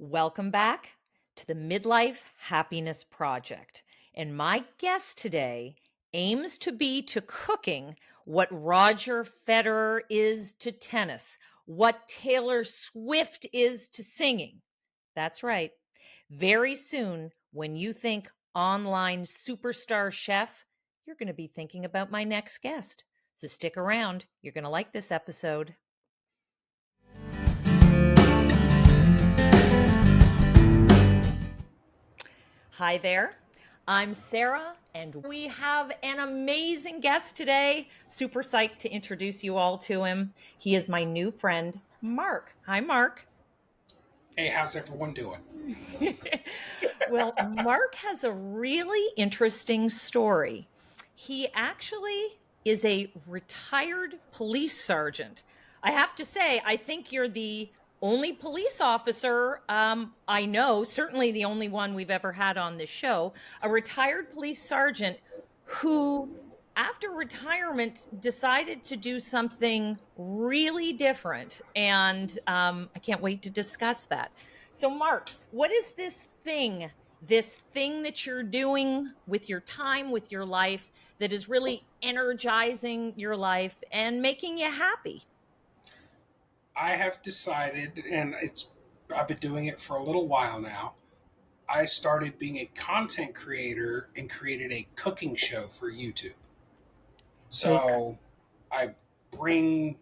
Welcome back to the Midlife Happiness Project. And my guest today aims to be to cooking what Roger Federer is to tennis, what Taylor Swift is to singing. That's right. Very soon, when you think online superstar chef, you're going to be thinking about my next guest. So stick around. You're going to like this episode. Hi there. I'm Sarah, and we have an amazing guest today. Super psyched to introduce you all to him. He is my new friend, Marc. Hi, Marc. Hey, how's everyone doing? Well, Marc has a really interesting story. He actually is a retired police sergeant. I have to say, I think you're the only police officer I know, certainly the only one we've ever had on this show, a retired police sergeant who, after retirement, decided to do something really different. And I can't wait to discuss that. So, Marc, what is this thing that you're doing with your time, with your life, that is really energizing your life and making you happy? I have decided, and I've been doing it for a little while now. I started being a content creator and created a cooking show for YouTube. Okay. So I bring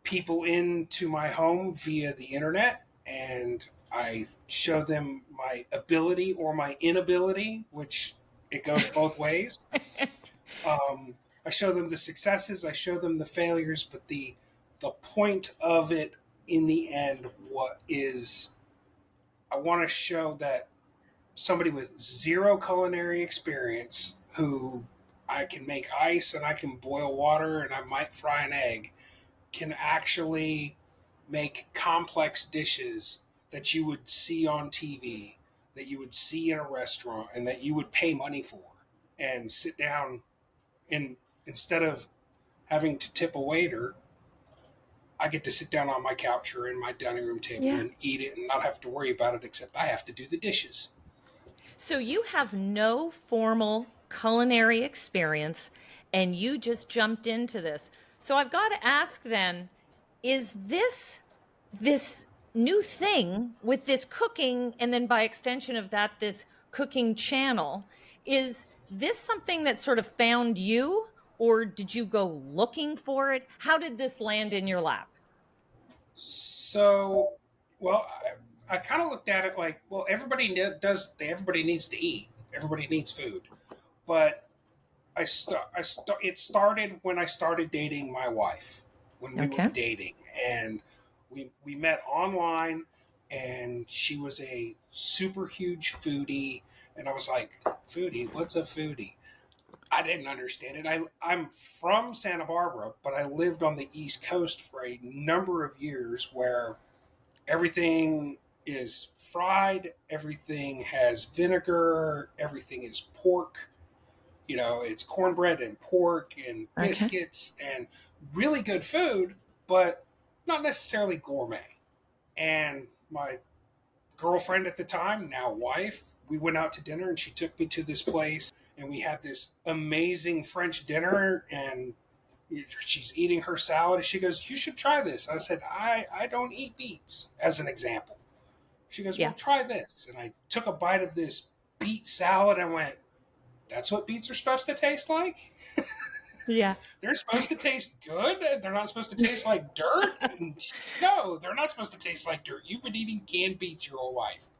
people into my home via the internet and I show them my ability or my inability, which it goes both ways. I show them the successes, I show them the failures, but the point of it in the end, what is, I want to show that somebody with zero culinary experience, who I can make ice and I can boil water and I might fry an egg, can actually make complex dishes that you would see on TV, that you would see in a restaurant, and that you would pay money for, and sit down and instead of having to tip a waiter, I get to sit down on my couch or in my dining room table Yeah. and eat it and not have to worry about it, except I have to do the dishes. So you have no formal culinary experience and you just jumped into this. So I've got to ask then, is this new thing with this cooking, and then by extension of that, this cooking channel, is this something that sort of found you, or did you go looking for it? How did this land in your lap? So, well, I kind of looked at it like, well, everybody needs to eat, everybody needs food, but it started when I started dating my wife, when we were Okay. dating, and we met online, and she was a super huge foodie, and I was like, foodie, what's a foodie? I didn't understand it. I'm from Santa Barbara, but I lived on the East Coast for a number of years where everything is fried, everything has vinegar, everything is pork. It's cornbread and pork and Okay. biscuits and really good food, but not necessarily gourmet. And my girlfriend at the time, now wife, we went out to dinner and she took me to this place and we had this amazing French dinner, and she's eating her salad and she goes, "You should try this." I said, I don't eat beets, as an example. She goes, "Well, Yeah. try this." And I took a bite of this beet salad and went, "That's what beets are supposed to taste like? Yeah. They're supposed to taste good? They're not supposed to taste like dirt?" And no, they're not supposed to taste like dirt. You've been eating canned beets your whole life.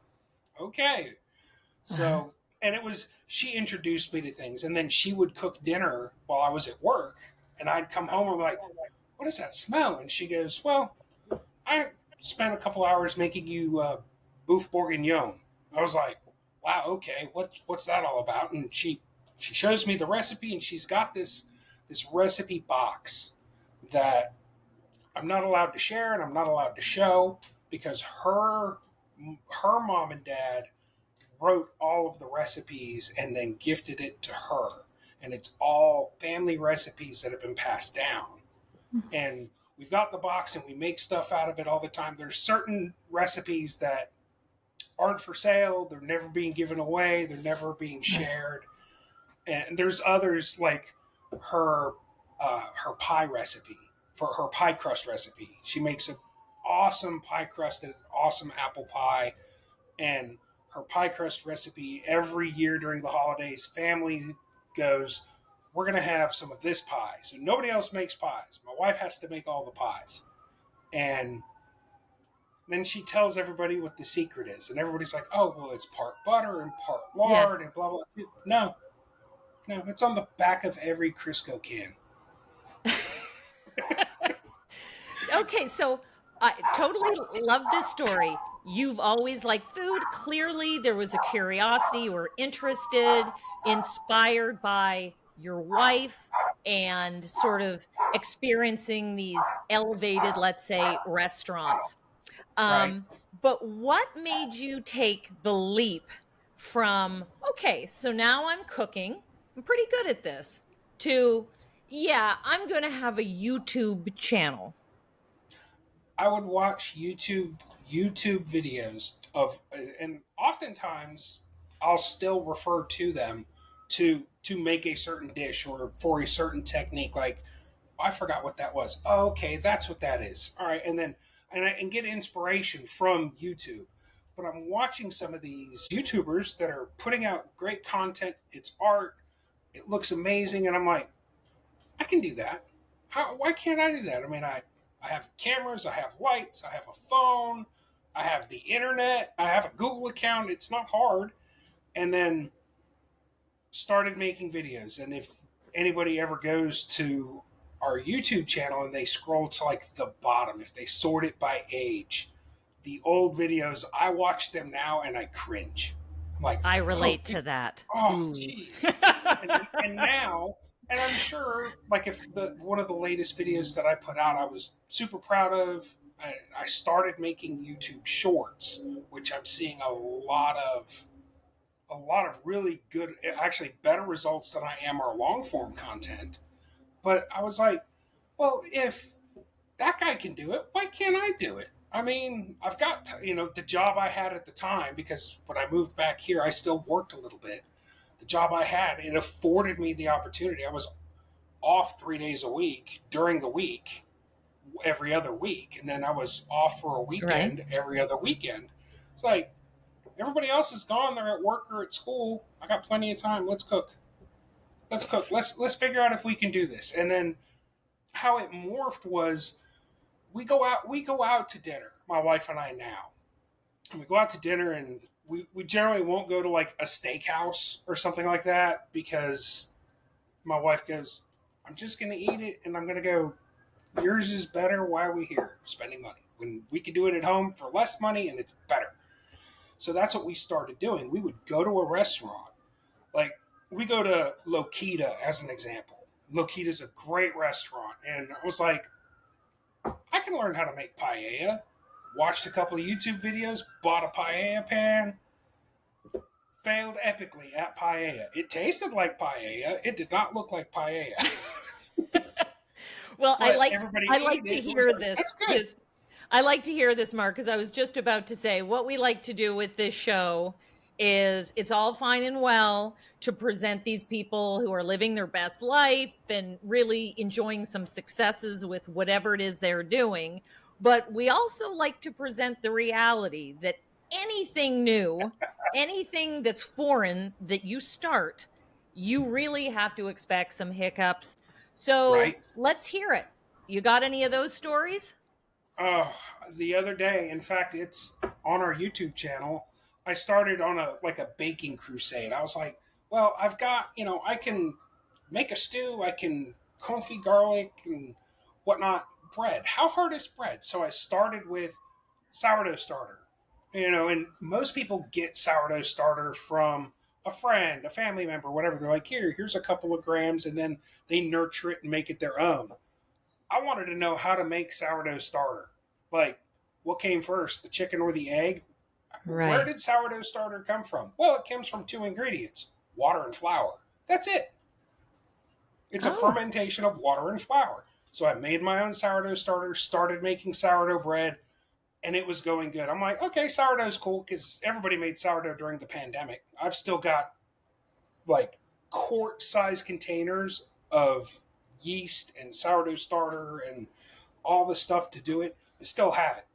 Okay. Uh-huh. So, and she introduced me to things, and then she would cook dinner while I was at work, and I'd come home and be like, "What does that smell?" And she goes, "Well, I spent a couple hours making you boeuf bourguignon." I was like, "Wow, okay, what's that all about?" And she shows me the recipe, and she's got this recipe box that I'm not allowed to share and I'm not allowed to show, because her mom and dad wrote all of the recipes and then gifted it to her, and it's all family recipes that have been passed down. And we've got the box and we make stuff out of it all the time. There's certain recipes that aren't for sale. They're never being given away. They're never being Right. shared. And there's others like her her pie recipe for her pie crust recipe. She makes an awesome pie crusted, awesome apple pie, and her pie crust recipe every year during the holidays. Family goes, we're gonna have some of this pie. So nobody else makes pies. My wife has to make all the pies, and then she tells everybody what the secret is, and everybody's like, "Oh, well, it's part butter and part Yeah. lard and blah blah." No, no, it's on the back of every Crisco can. Okay, so I totally love this story. You've always liked food. Clearly, there was a curiosity. You were interested, inspired by your wife, and sort of experiencing these elevated, let's say, restaurants. Right? But what made you take the leap from, okay, so now I'm cooking, I'm pretty good at this, to, yeah, I'm going to have a YouTube channel? I would watch YouTube videos of, and oftentimes I'll still refer to them to make a certain dish or for a certain technique. Like, I forgot what that was. Oh, okay, that's what that is. All right, and then and get inspiration from YouTube. But I'm watching some of these YouTubers that are putting out great content. It's art. It looks amazing, and I'm like, I can do that. Why can't I do that? I mean, I have cameras, I have lights, I have a phone, I have the internet, I have a Google account. It's not hard. And then started making videos. And if anybody ever goes to our YouTube channel and they scroll to like the bottom, if they sort it by age, the old videos, I watch them now and I cringe. I'm like, I oh, relate to that. oh, Ooh. jeez. And now, and I'm sure, like if the one of the latest videos that I put out, I was super proud of. I started making YouTube Shorts, which I'm seeing a lot of really good, actually better results than I am our long form content. But I was like, well, if that guy can do it, why can't I do it? I mean, I've got the job I had at the time, because when I moved back here, I still worked a little bit. The job I had, it afforded me the opportunity. I was off 3 days a week during the week, every other week, and then I was off for a Right. weekend every other weekend. It's like everybody else is gone; they're at work or at school. I got plenty of time. Let's cook. Let's cook. Let's figure out if we can do this. And then how it morphed was we go out to dinner, my wife and I now. And we go out to dinner, and we generally won't go to like a steakhouse or something like that, because my wife goes, I'm just gonna eat it, and I'm gonna go, yours is better. Why are we here spending money when we can do it at home for less money and it's better? So that's what we started doing. We would go to a restaurant, like we go to Lokita as an example. Lokita's a great restaurant, and I was like, I can learn how to make paella. Watched a couple of YouTube videos, bought a paella pan, failed epically at paella. It tasted like paella. It did not look like paella, Well, but everybody I ate like to it. It was hear like, that's this good. because I like to hear this, Mark, because I was just about to say what we like to do with this show is it's all fine and well to present these people who are living their best life and really enjoying some successes with whatever it is they're doing. But we also like to present the reality that anything new, anything that's foreign that you start, you really have to expect some hiccups. So Right? let's hear it. You got any of those stories? Oh, the other day, in fact, it's on our YouTube channel. I started on a like a baking crusade. I was like, well, I've got, I can make a stew, I can confit garlic and whatnot. Bread. How hard is bread? So I started with sourdough starter. And most people get sourdough starter from a friend, a family member, whatever. They're like, here's a couple of grams, and then they nurture it and make it their own. I wanted to know how to make sourdough starter. Like, what came first, the chicken or the egg? Where Right. did sourdough starter come from? Well, it comes from two ingredients: water and flour. That's it. It's a Oh, fermentation of water and flour. So I made my own sourdough starter, started making sourdough bread, and it was going good. I'm like, okay, sourdough's cool because everybody made sourdough during the pandemic. I've still got like quart size containers of yeast and sourdough starter and all the stuff to do it. I still have it.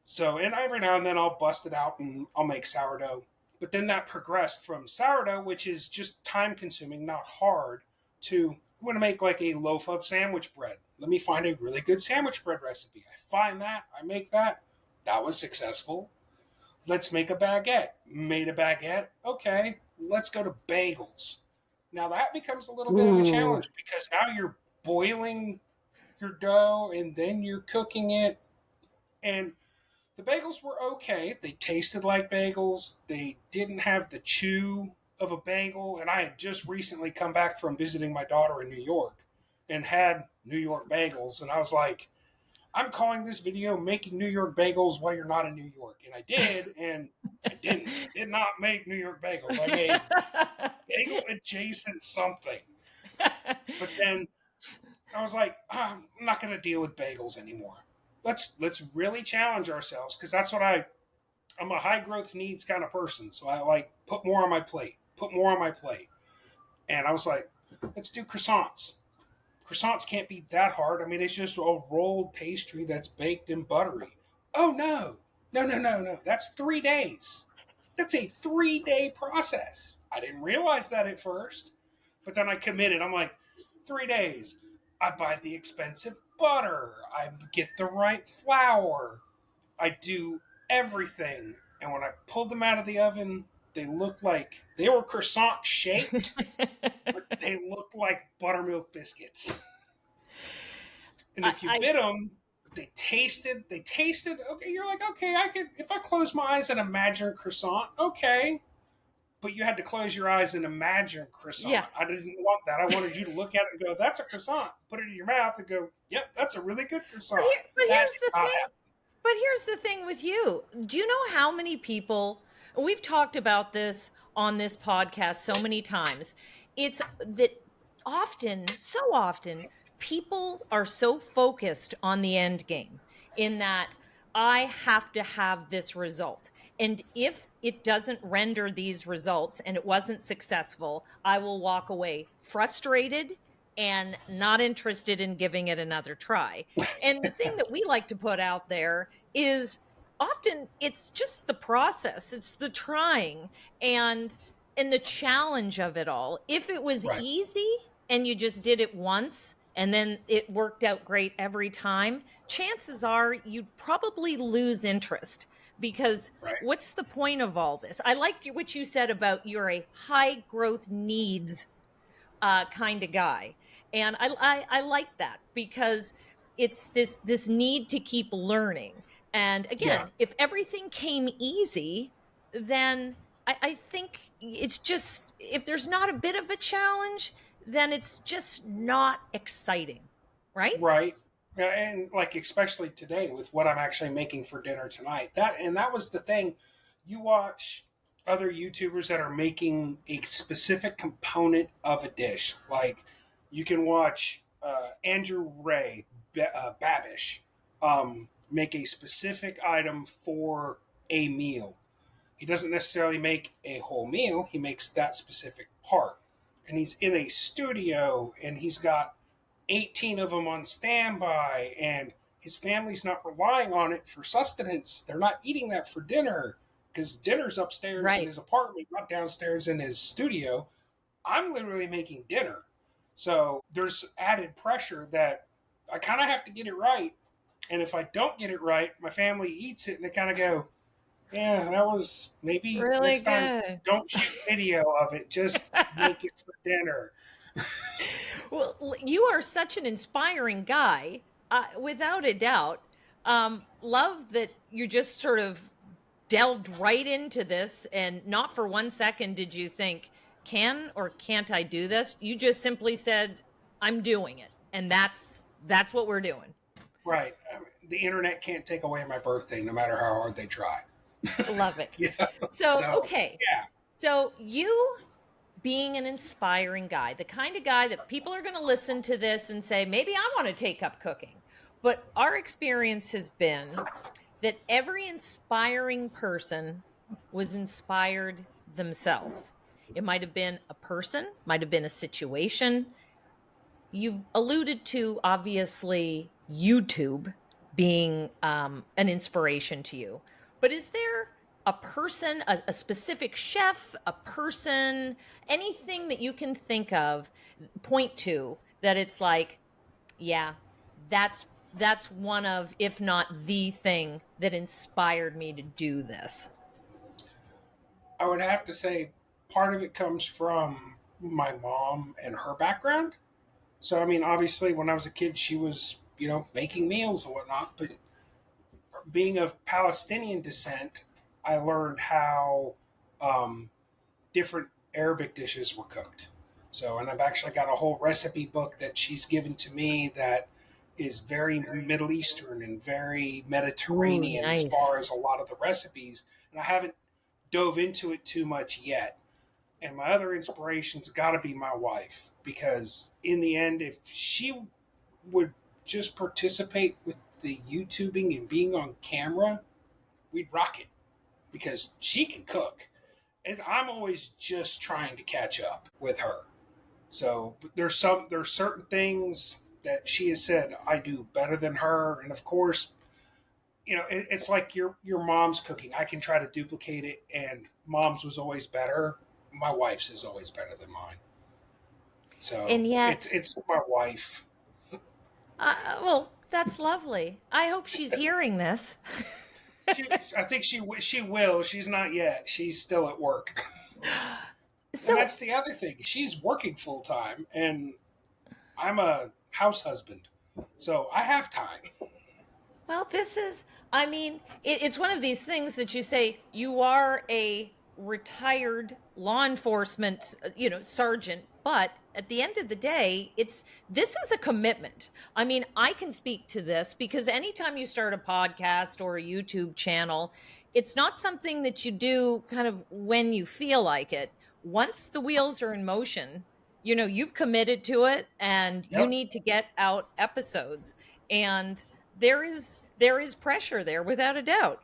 So, and every now and then I'll bust it out and I'll make sourdough. But then that progressed from sourdough, which is just time consuming, not hard, to I'm going to make like a loaf of sandwich bread. Let me find a really good sandwich bread recipe. I find that, I make that. That was successful. Let's make a baguette. Made a baguette. Okay, let's go to bagels. Now that becomes a little bit of a Ooh. challenge because now you're boiling your dough and then you're cooking it. And the bagels were okay. They tasted like bagels. They didn't have the chew of a bagel. And I had just recently come back from visiting my daughter in New York and had New York bagels. And I was like, I'm calling this video Making New York Bagels While You're Not in New York. And I did, and I didn't. I did not make New York bagels. I made bagel adjacent something. But then I was like, I'm not going to deal with bagels anymore. Let's really challenge ourselves because that's what I'm a high growth needs kind of person. So I like put more on my plate, put more on my plate. And I was like, let's do croissants. Croissants can't be that hard. I mean, it's just a rolled pastry that's baked and buttery. Oh no, no, no, no, no. That's 3 days. That's a 3 day process. I didn't realize that at first, but then I committed. I'm like, 3 days. I buy the expensive butter. I get the right flour. I do everything. And when I pulled them out of the oven, they looked like they were croissant shaped, but they looked like buttermilk biscuits. And if you I bit them, they tasted okay. You're like, okay, I could, if I close my eyes and imagine croissant, okay. But you had to close your eyes and imagine croissant. yeah. I didn't want that. I wanted you to look at it and go, that's a croissant. Put it in your mouth and go, yep, that's a really good croissant. But That here's did the not thing. happen. But here's the thing with you. Do you know how many people, we've talked about this on this podcast so many times. It's that often, so often, people are so focused on the end game in that I have to have this result. And if it doesn't render these results and it wasn't successful, I will walk away frustrated and not interested in giving it another try. And the thing that we like to put out there is often it's just the process, it's the trying and the challenge of it all. If it was Right, easy and you just did it once and then it worked out great every time, chances are you'd probably lose interest because right. what's the point of all this? I liked what you said about you're a high growth needs kind of guy, and I like that because it's this need to keep learning. And Yeah, again, if everything came easy, then I think it's just if there's not a bit of a challenge, then it's just not exciting, right? right. Yeah, and like especially today with what I'm actually making for dinner tonight. That was the thing. You watch other YouTubers that are making a specific component of a dish. Like you can watch Andrew Ray Babish make a specific item for a meal. He doesn't necessarily make a whole meal. He makes that specific part, and he's in a studio, and he's got 18 of them on standby, and his family's not relying on it for sustenance. They're not eating that for dinner because dinner's upstairs in Right. his apartment, not downstairs in his studio. I'm literally making dinner. So there's added pressure that I kind of have to get it right. And if I don't get it right, my family eats it and they kind of go, yeah, that was maybe Really next time good. don't shoot video of it, just make it for dinner. Well, you are such an inspiring guy, without a doubt. Love that you just sort of delved right into this, and not for 1 second did you think, can or can't I do this? You just simply said, I'm doing it, and that's what we're doing. Right. I mean, the internet can't take away my birthday no matter how hard they try. Love it. You know? So, So, okay. yeah. So, you being an inspiring guy, the kind of guy that people are going to listen to this and say, maybe I want to take up cooking. But our experience has been that every inspiring person was inspired themselves. It might have been a person, might have been a situation. You've alluded to, obviously, YouTube being an inspiration to you. But is there a person, a specific chef, a person, anything that you can think of, point to that it's like, yeah, that's one of, if not the thing that inspired me to do this? I would have to say part of it comes from my mom and her background. So, I mean, obviously, when I was a kid, she was, making meals and whatnot. But being of Palestinian descent, I learned how um, different Arabic dishes were cooked. So, and I've actually got a whole recipe book that she's given to me that is very Middle Eastern and very Ooh, Mediterranean as nice. far as a lot of the recipes. And I haven't dove into it too much yet. And my other inspiration's got to be my wife because in the end, if she would just participate with the YouTubing and being on camera, we'd rock it because she can cook. And I'm always just trying to catch up with her. So but there's certain things that she has said I do better than her, and of course, it's like your mom's cooking. I can try to duplicate it, and mom's was always better. My wife's is always better than mine. So And yet, it's my wife. well, that's lovely. I hope she's hearing this. I think she will. She's not yet. She's still at work, and So, that's the other thing. She's working full time, and I'm a house husband, so I have time. well, I mean, it's one of these things that you say you are a retired law enforcement, sergeant, but at the end of the day, this is a commitment. I mean, I can speak to this because anytime you start a podcast or a YouTube channel, it's not something that you do kind of when you feel like it. Once the wheels are in motion, you've committed to it and you Yep. need to get out episodes. And there is pressure there without a doubt.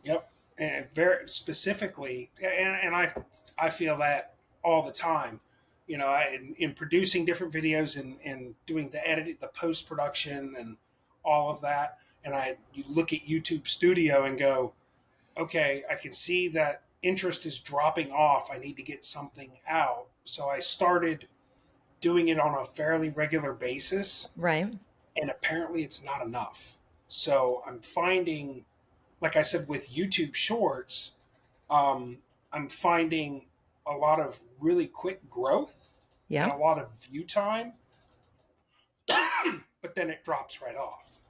Yep, and very specifically, and I feel that all the time. In producing different videos and doing the editing, the post production, and all of that, and you look at YouTube Studio and go, okay, I can see that interest is dropping off. I need to get something out, so I started doing it on a fairly regular basis, Right. and apparently it's not enough. So I'm finding, like I said, with YouTube Shorts, I'm finding a lot of really quick growth and Yeah. a lot of view time, but then it drops right off.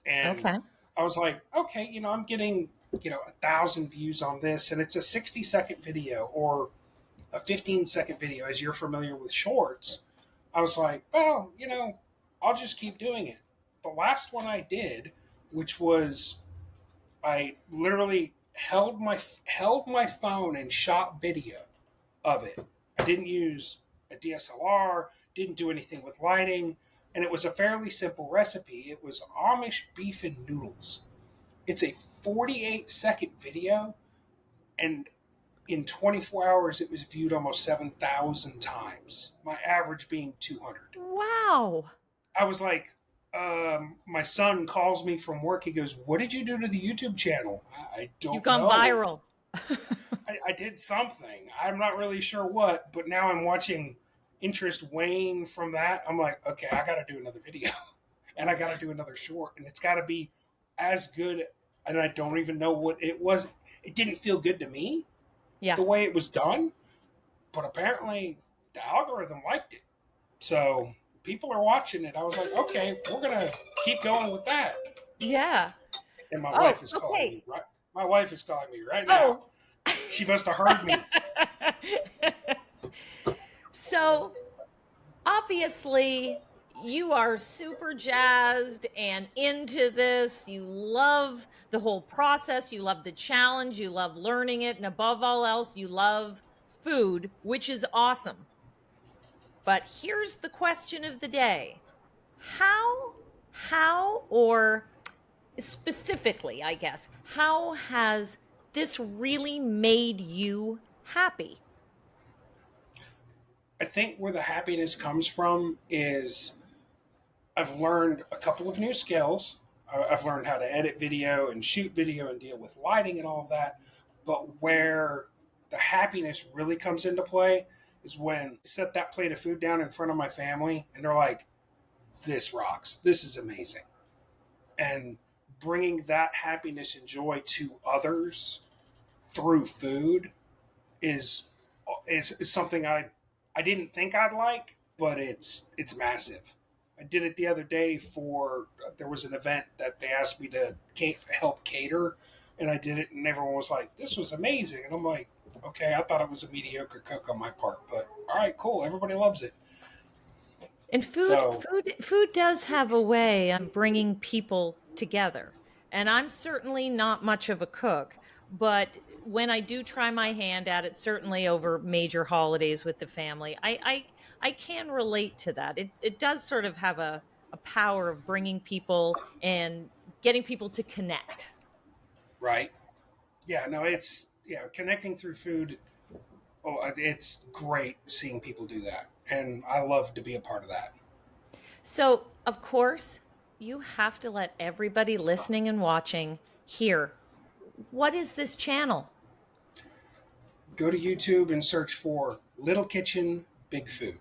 And Okay. I was like, okay, I'm getting 1,000 views on this, and it's a 60-second video or a 15-second video, as you're familiar with shorts. I was like, oh, I'll just keep doing it. The last one I did, which was I literally held my phone and shot video of it. I didn't use a DSLR, didn't do anything with lighting, and it was a fairly simple recipe. It was Amish beef and noodles. It's a 48-second video, and in 24 hours, it was viewed almost 7,000 times. My average being 200. Wow. I was like, my son calls me from work. He goes, "What did you do to the YouTube channel?" I You've don't gone know. viral. I did something. I'm not really sure what, but now I'm watching interest wane from that. I'm like, okay, I got to do another video, and I got to do another short, and it's got to be as good. And I don't even know what it was. It didn't feel good to me Yeah. the way it was done, but apparently the algorithm liked it. So people are watching it. I was like, okay, we're gonna keep going with that. Yeah. And my Oh, wife is calling okay. me right. My wife is calling me right now. Oh. She must have heard me. So, obviously, you are super jazzed and into this. You love the whole process. You love the challenge. You love learning it. And above all else, you love food, which is awesome. But here's the question of the day. How, or specifically, I guess, how has this really made you happy? I think where the happiness comes from is I've learned a couple of new skills. I've learned how to edit video and shoot video and deal with lighting and all of that. But where the happiness really comes into play is when I set that plate of food down in front of my family and they're like, this rocks. This is amazing. And bringing that happiness and joy to others through food is is something I didn't think I'd like, but it's massive. I did it the other day for there was an event that they asked me to help cater, and I did it, and everyone was like, "This was amazing," and I'm like, "Okay, I thought it was a mediocre cook on my part, but all right, cool. Everybody loves it." And food, So food, food does have a way of bringing people together. And I'm certainly not much of a cook, but when I do try my hand at it, certainly over major holidays with the family, I can relate to that. It does sort of have a power of bringing people and getting people to connect. right, yeah, no, it's yeah, connecting through food. Oh, it's great seeing people do that, and I love to be a part of that. So, of course, you have to let everybody listening and watching hear, what is this channel? Go to YouTube and search for Little Kitchen Big Food.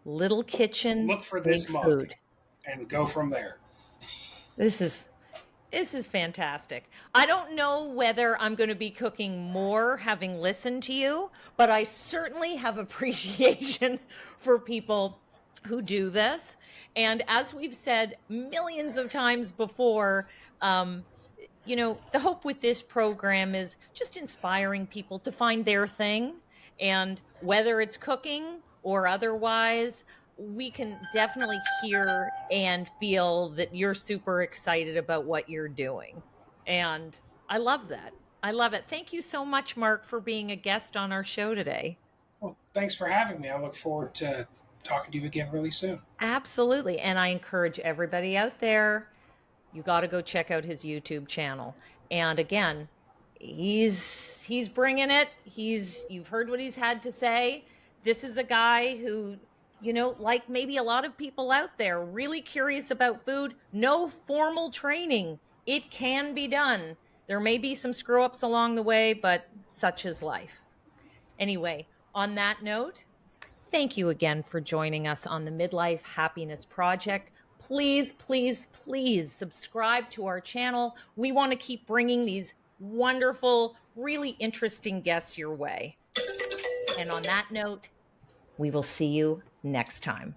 Little Kitchen, Look for Big this mug Food. and go from there. This is this is fantastic. I don't know whether I'm going to be cooking more having listened to you, but I certainly have appreciation for people who do this. And as we've said millions of times before, um, the hope with this program is just inspiring people to find their thing. And whether it's cooking or otherwise, we can definitely hear and feel that you're super excited about what you're doing. And I love that. I love it. Thank you so much, Mark, for being a guest on our show today. Well, thanks for having me. I look forward to talking to you again really soon. Absolutely. And I encourage everybody out there, you got to go check out his YouTube channel. And again, he's bringing it. He's You've heard what he's had to say. This is a guy who, like maybe a lot of people out there, really curious about food, no formal training. It can be done. There may be some screw ups along the way, but such is life. Anyway, on that note, thank you again for joining us on the Midlife Happiness Project. Please, please, please subscribe to our channel. We want to keep bringing these wonderful, really interesting guests your way. And on that note, we will see you next time.